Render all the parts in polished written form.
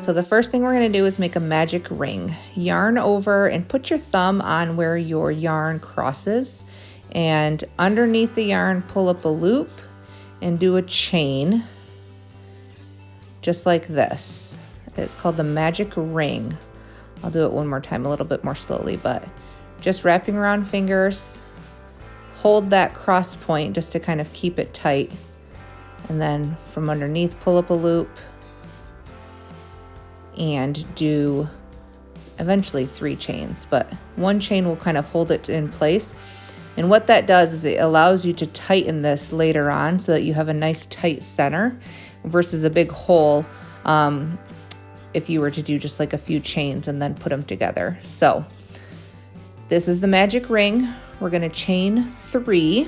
So the first thing we're going to do is make a magic ring. Yarn over and put your thumb on where your yarn crosses, and underneath the yarn pull up a loop and do a chain just like this. It's called the magic ring. I'll do it one more time a little bit more slowly, but just wrapping around fingers, hold that cross point just to kind of keep it tight, and then from underneath pull up a loop and do eventually 3 chains, but 1 chain will kind of hold it in place. And what that does is it allows you to tighten this later on so that you have a nice tight center versus a big hole if you were to do just like a few chains and then put them together. So this is the magic ring. We're going to chain 3,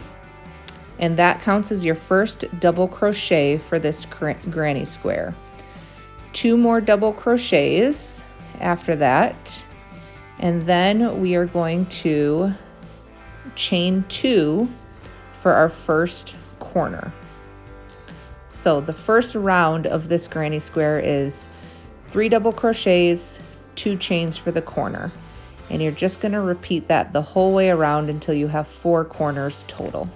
and that counts as your first double crochet for this granny square. 2 more double crochets after that, and then we are going to chain 2 for our first corner. So the first round of this granny square is 3 double crochets, 2 chains for the corner, and you're just going to repeat that the whole way around until you have 4 corners total.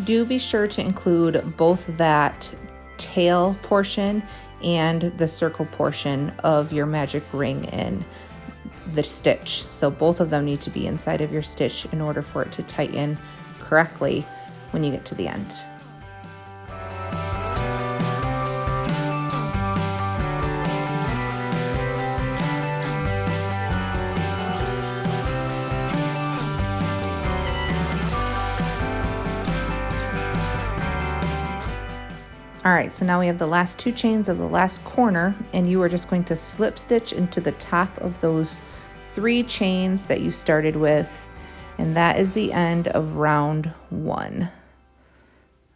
Do be sure to include both that tail portion and the circle portion of your magic ring in the stitch. So both of them need to be inside of your stitch in order for it to tighten correctly when you get to the end. All right, so now we have the last 2 chains of the last corner, and you are just going to slip stitch into the top of those 3 chains that you started with, and that is the end of round 1.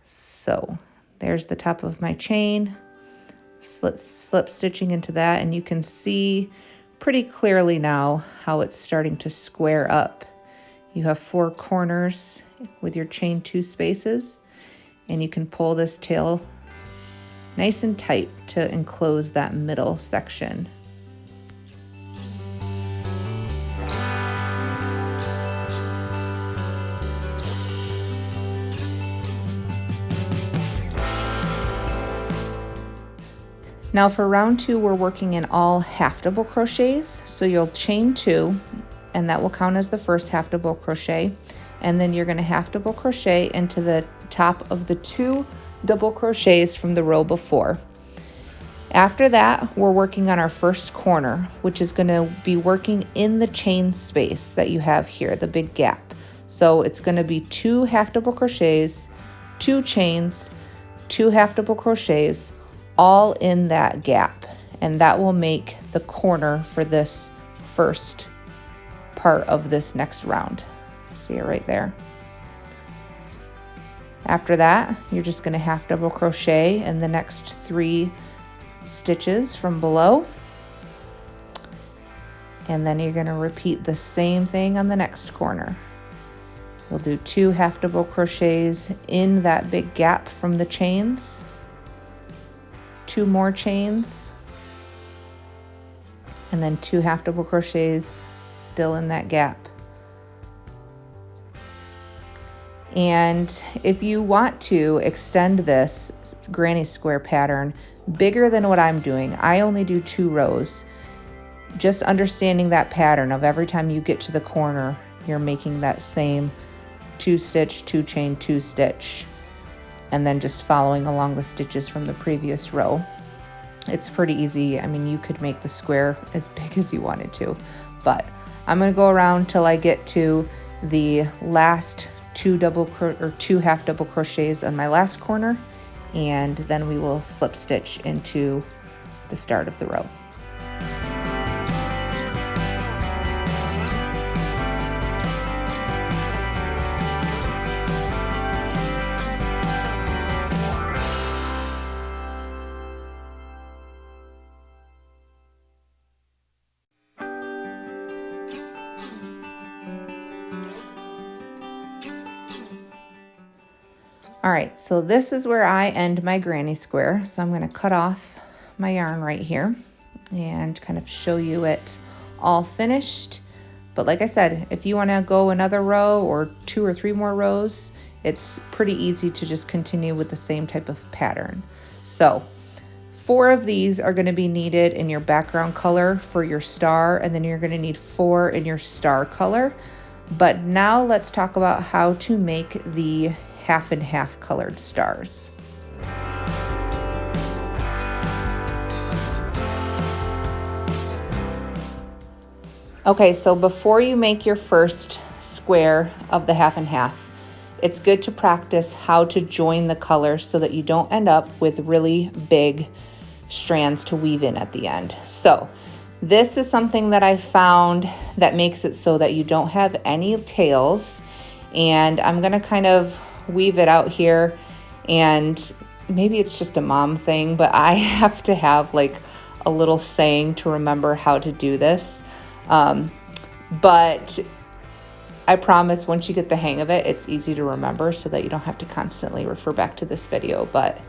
So there's the top of my chain, slip stitching into that, and you can see pretty clearly now how it's starting to square up. You have 4 corners with your chain 2 spaces, and you can pull this tail nice and tight to enclose that middle section. Now for round 2, we're working in all half double crochets. So you'll chain 2, and that will count as the first half double crochet. And then you're going to half double crochet into the top of the 2 double crochets from the row before. After that, we're working on our first corner, which is going to be working in the chain space that you have here, the big gap. So it's going to be 2 half double crochets, 2 chains, 2 half double crochets, all in that gap, and that will make the corner for this first part of this next round. See it right there. After that, you're just going to half double crochet in the next 3 stitches from below, and then you're going to repeat the same thing on the next corner. You'll do 2 half double crochets in that big gap from the chains, 2 more chains, and then 2 half double crochets still in that gap. And if you want to extend this granny square pattern bigger than what I'm doing, I only do 2 rows. Just understanding that pattern of every time you get to the corner, you're making that same 2 stitch, 2 chain, 2 stitch, and then just following along the stitches from the previous row. It's pretty easy. I mean, you could make the square as big as you wanted to, but I'm going to go around till I get to the last 2 half double crochets on my last corner, and then we will slip stitch into the start of the row. All right, so this is where I end my granny square. So I'm gonna cut off my yarn right here and kind of show you it all finished. But like I said, if you wanna go another row or 2 or 3 more rows, it's pretty easy to just continue with the same type of pattern. So 4 of these are going to be needed in your background color for your star, and then you're going to need 4 in your star color. But now let's talk about how to make the half and half colored stars. Okay, so before you make your first square of the half and half, it's good to practice how to join the colors so that you don't end up with really big strands to weave in at the end. So this is something that I found that makes it so that you don't have any tails, and I'm gonna kind of weave it out here, and maybe it's just a mom thing, but I have to have like a little saying to remember how to do this. But I promise once you get the hang of it, it's easy to remember so that you don't have to constantly refer back to this video. But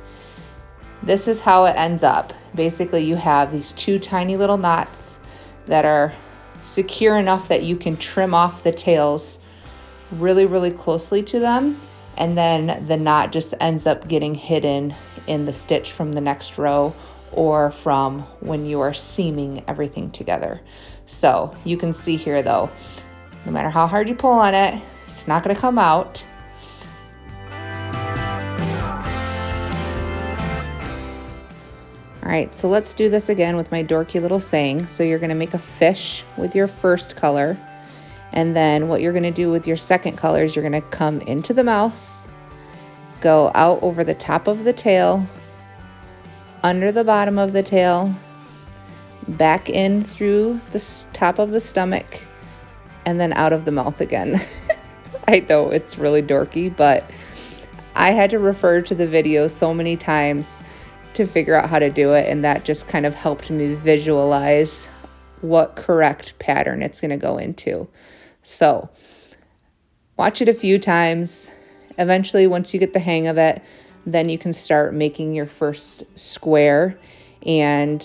this is how it ends up. Basically, you have these 2 tiny little knots that are secure enough that you can trim off the tails really, really closely to them. And then the knot just ends up getting hidden in the stitch from the next row or from when you are seaming everything together. So you can see here though, no matter how hard you pull on it, it's not going to come out. All right, so let's do this again with my dorky little saying. So you're going to make a fish with your first color, and then what you're going to do with your second color is you're going to come into the mouth, go out over the top of the tail, under the bottom of the tail, back in through the top of the stomach, and then out of the mouth again. I know it's really dorky, but I had to refer to the video so many times to figure out how to do it, and that just kind of helped me visualize what correct pattern it's going to go into. So watch it a few times. Eventually, once you get the hang of it, then you can start making your first square, and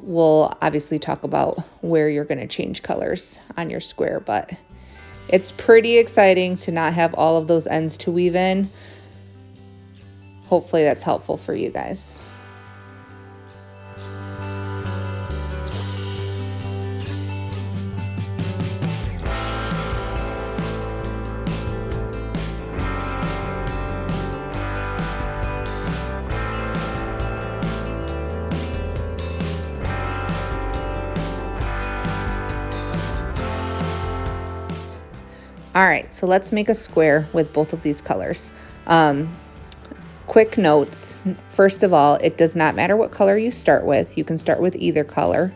we'll obviously talk about where you're going to change colors on your square, but it's pretty exciting to not have all of those ends to weave in. Hopefully that's helpful for you guys. All right, so let's make a square with both of these colors. Quick notes. First of all, it does not matter what color you start with. You can start with either color.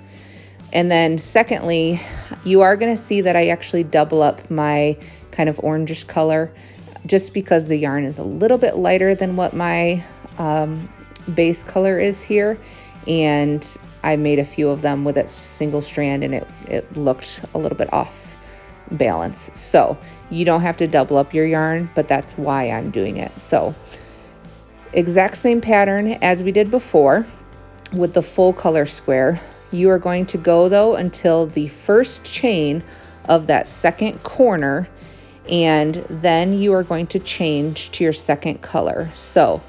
And then secondly, you are going to see that I actually double up my kind of orangish color just because the yarn is a little bit lighter than what my base color is here. And I made a few of them with a single strand, and it looked a little bit off balance. So you don't have to double up your yarn, but that's why I'm doing it. So exact same pattern as we did before with the full color square. You are going to go though until the first chain of that second corner, and then you are going to change to your second color. So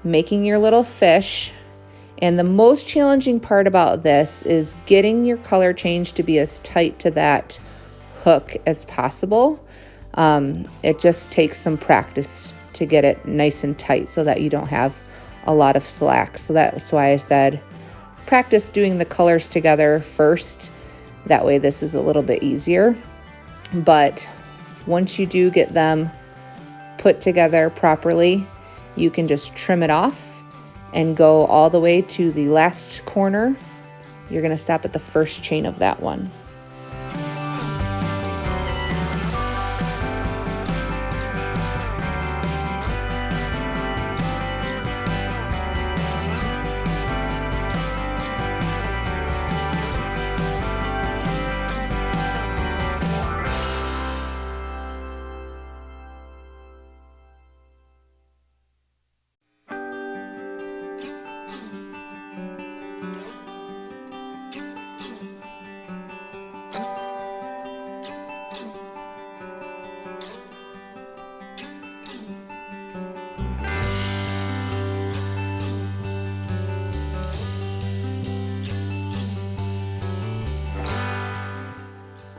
making your little fish. And the most challenging part about this is getting your color change to be as tight to that hook as possible. It just takes some practice to get it nice and tight so that you don't have a lot of slack. So that's why I said practice doing the colors together first. That way this is a little bit easier. But once you do get them put together properly, you can just trim it off and go all the way to the last corner. You're going to stop at the first chain of that one.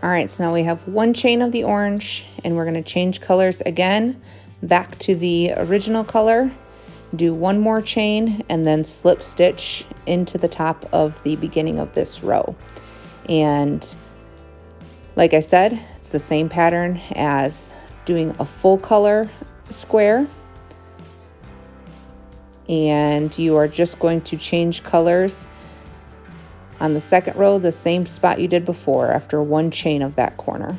All right, so now we have one chain of the orange, and we're going to change colors again back to the original color, do one more chain, and then slip stitch into the top of the beginning of this row. And like I said, it's the same pattern as doing a full color square, and you are just going to change colors on the second row, the same spot you did before, after one chain of that corner.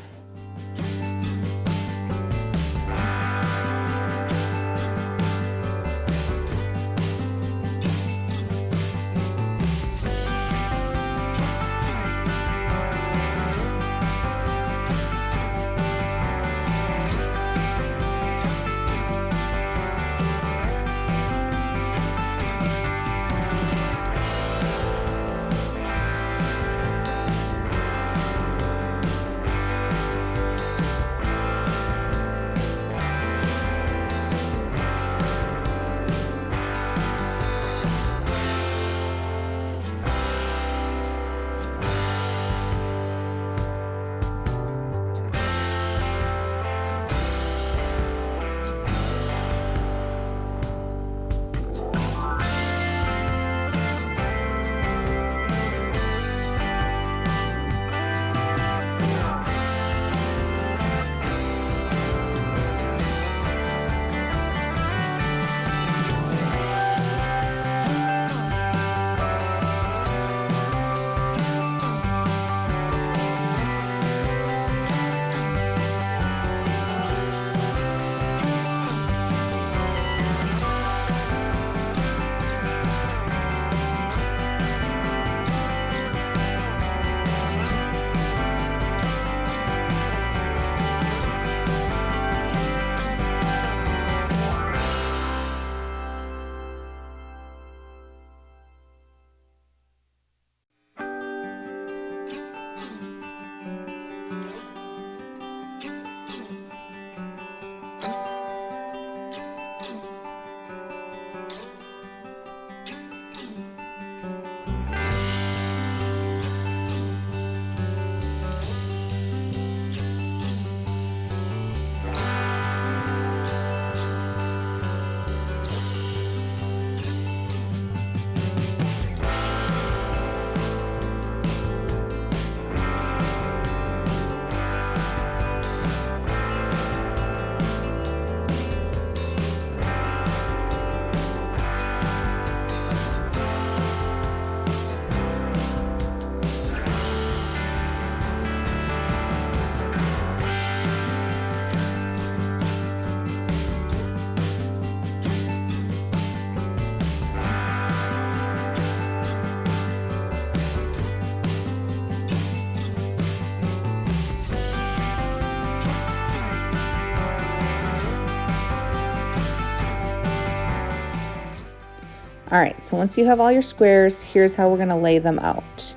All right, so once you have all your squares, here's how we're gonna lay them out.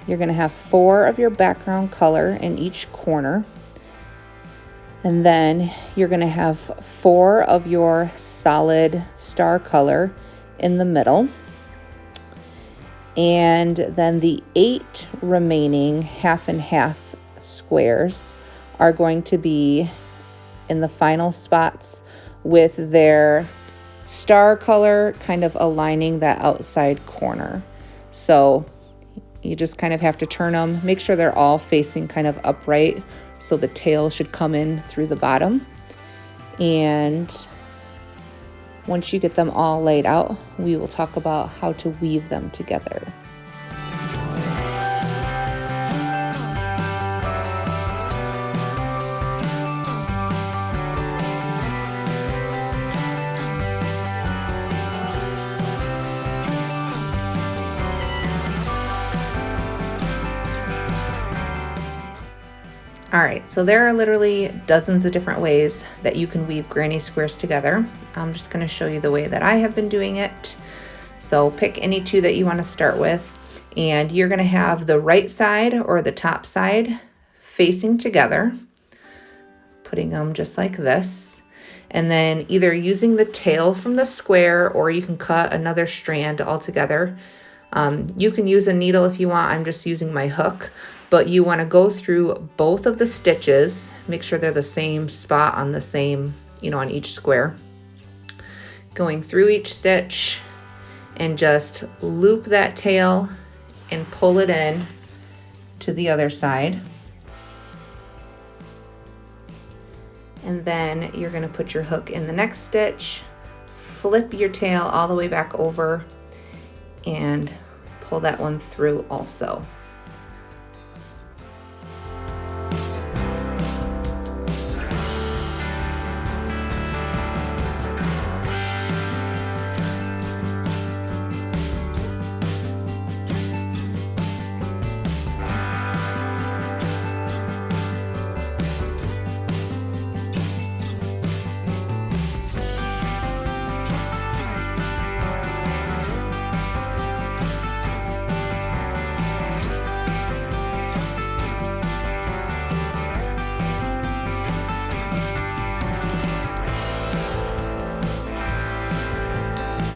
You're gonna have 4 of your background color in each corner. And then you're gonna have 4 of your solid star color in the middle. And then the 8 remaining half and half squares are going to be in the final spots with their star color kind of aligning that outside corner. So you just kind of have to turn them, make sure they're all facing kind of upright, so the tail should come in through the bottom. And once you get them all laid out, we will talk about how to weave them together. All right, so there are literally dozens of different ways that you can weave granny squares together. I'm just gonna show you the way that I have been doing it. So pick any 2 that you wanna start with, and you're gonna have the right side or the top side facing together, putting them just like this. And then either using the tail from the square, or you can cut another strand altogether. You can use a needle if you want. I'm just using my hook. but you want to go through both of the stitches, make sure they're the same spot on the same, on each square. Going through each stitch and just loop that tail and pull it in to the other side. And then you're going to put your hook in the next stitch, flip your tail all the way back over, and pull that one through also.